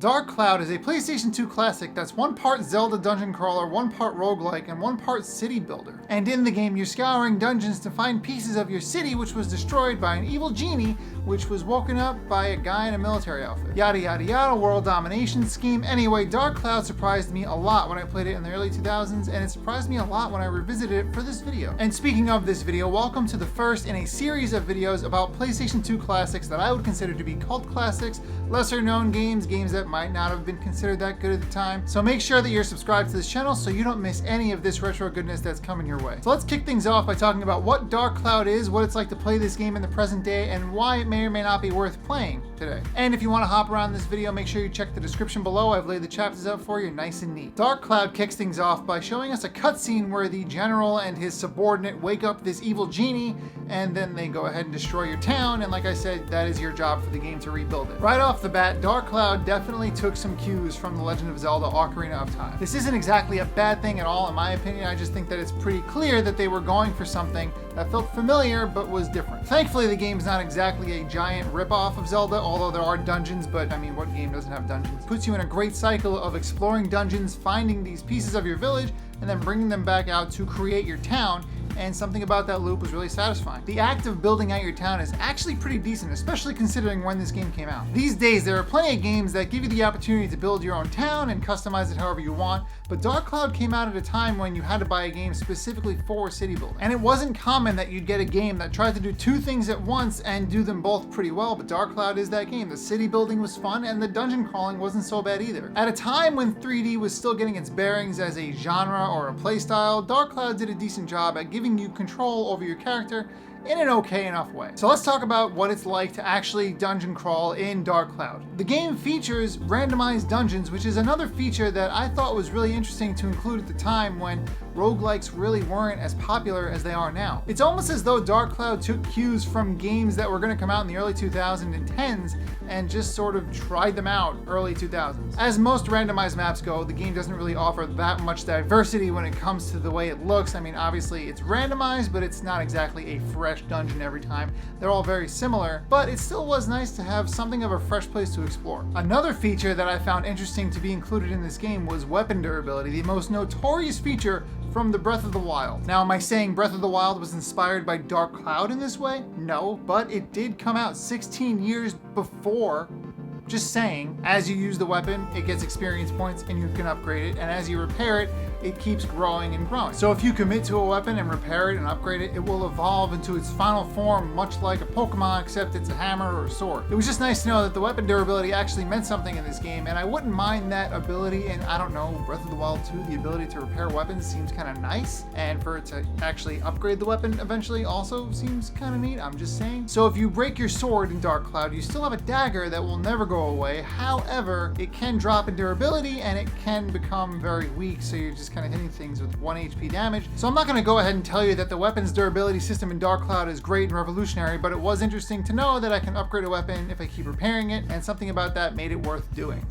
Dark Cloud is a PlayStation 2 classic that's one part Zelda dungeon crawler, one part roguelike, and one part city builder. And in the game, you're scouring dungeons to find pieces of your city which was destroyed by an evil genie which was woken up by a guy in a military outfit. Yada yada yada, world domination scheme. Anyway, Dark Cloud surprised me a lot when I played it in the early 2000s, and it surprised me a lot when I revisited it for this video. And speaking of this video, welcome to the first in a series of videos about PlayStation 2 classics that I would consider to be cult classics, lesser known games that might not have been considered that good at the time. So make sure that you're subscribed to this channel so you don't miss any of this retro goodness that's coming your way. So let's kick things off by talking about what Dark Cloud is, what it's like to play this game in the present day, and why it may or may not be worth playing today. And if you want to hop around this video, make sure you check the description below. I've laid the chapters out for you nice and neat. Dark Cloud kicks things off by showing us a cutscene where the general and his subordinate wake up this evil genie, and then they go ahead and destroy your town, and like I said, that is your job for the game to rebuild it. Right off the bat, Dark Cloud definitely took some cues from The Legend of Zelda Ocarina of Time. This isn't exactly a bad thing at all in my opinion. I just think that it's pretty clear that they were going for something that felt familiar but was different. Thankfully, the game's not exactly a giant ripoff of Zelda, although there are dungeons, but I mean, what game doesn't have dungeons? It puts you in a great cycle of exploring dungeons, finding these pieces of your village, and then bringing them back out to create your town, and something about that loop was really satisfying. The act of building out your town is actually pretty decent, especially considering when this game came out. These days, there are plenty of games that give you the opportunity to build your own town and customize it however you want, but Dark Cloud came out at a time when you had to buy a game specifically for city building. And it wasn't common that you'd get a game that tried to do two things at once and do them both pretty well, but Dark Cloud is that game. The city building was fun, and the dungeon crawling wasn't so bad either. At a time when 3D was still getting its bearings as a genre or a playstyle, Dark Cloud did a decent job at giving you control over your character in an okay enough way. So let's talk about what it's like to actually dungeon crawl in Dark Cloud. The game features randomized dungeons, which is another feature that I thought was really interesting to include at the time when roguelikes really weren't as popular as they are now. It's almost as though Dark Cloud took cues from games that were going to come out in the early 2010s and just sort of tried them out early 2000s. As most randomized maps go, the game doesn't really offer that much diversity when it comes to the way it looks. I mean, obviously it's randomized, but it's not exactly a fresh dungeon every time. They're all very similar, but it still was nice to have something of a fresh place to explore. Another feature that I found interesting to be included in this game was weapon durability, the most notorious feature from the Breath of the Wild. Now, am I saying Breath of the Wild was inspired by Dark Cloud in this way? No, but it did come out 16 years before. Just saying, as you use the weapon, it gets experience points and you can upgrade it, and as you repair it, it keeps growing and growing. So if you commit to a weapon and repair it and upgrade it, it will evolve into its final form, much like a Pokemon, except it's a hammer or a sword. It was just nice to know that the weapon durability actually meant something in this game, and I wouldn't mind that ability in, I don't know, Breath of the Wild 2, the ability to repair weapons seems kind of nice, and for it to actually upgrade the weapon eventually also seems kind of neat, I'm just saying. So if you break your sword in Dark Cloud, you still have a dagger that will never go away. However, it can drop in durability and it can become very weak, so you're just kind of hitting things with 1 HP damage. So I'm not going to go ahead and tell you that the weapon's durability system in Dark Cloud is great and revolutionary, but it was interesting to know that I can upgrade a weapon if I keep repairing it, and something about that made it worth doing.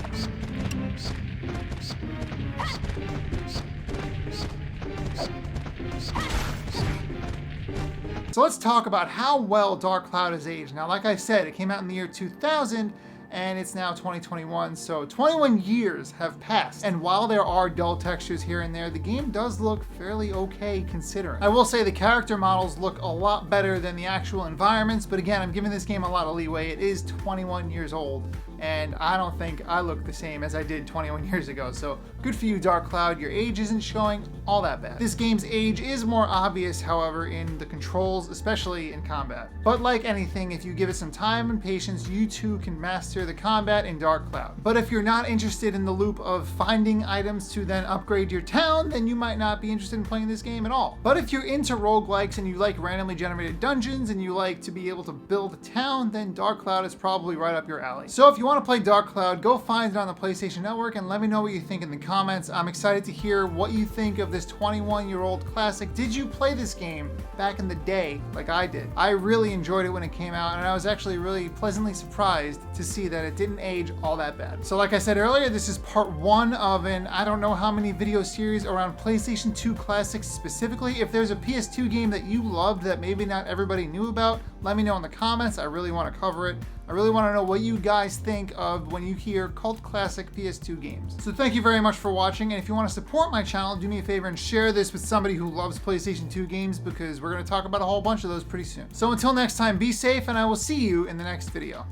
So let's talk about how well Dark Cloud has aged. Now, like I said, it came out in the year 2000, and it's now 2021, so 21 years have passed. And while there are dull textures here and there, the game does look fairly okay considering. I will say the character models look a lot better than the actual environments, but again, I'm giving this game a lot of leeway. It is 21 years old, and I don't think I look the same as I did 21 years ago, so good for you, Dark Cloud. Your age isn't showing all that bad. This game's age is more obvious, however, in the controls, especially in combat. But like anything, if you give it some time and patience, you too can master the combat in Dark Cloud. But if you're not interested in the loop of finding items to then upgrade your town, then you might not be interested in playing this game at all. But if you're into roguelikes and you like randomly generated dungeons and you like to be able to build a town, then Dark Cloud is probably right up your alley. So if you want to play Dark Cloud, go find it on the PlayStation Network and let me know what you think in the comments. I'm excited to hear what you think of this 21-year-old classic. Did you play this game back in the day like I did? I really enjoyed it when it came out, and I was actually really pleasantly surprised to see that it didn't age all that bad. So like I said earlier, this is part one of an I don't know how many video series around PlayStation 2 classics specifically. If there's a PS2 game that you loved that maybe not everybody knew about, let me know in the comments. I really want to cover it. I really want to know what you guys think of when you hear cult classic PS2 games. So thank you very much for watching, and if you want to support my channel, do me a favor and share this with somebody who loves PlayStation 2 games, because we're going to talk about a whole bunch of those pretty soon. So until next time, be safe, and I will see you in the next video.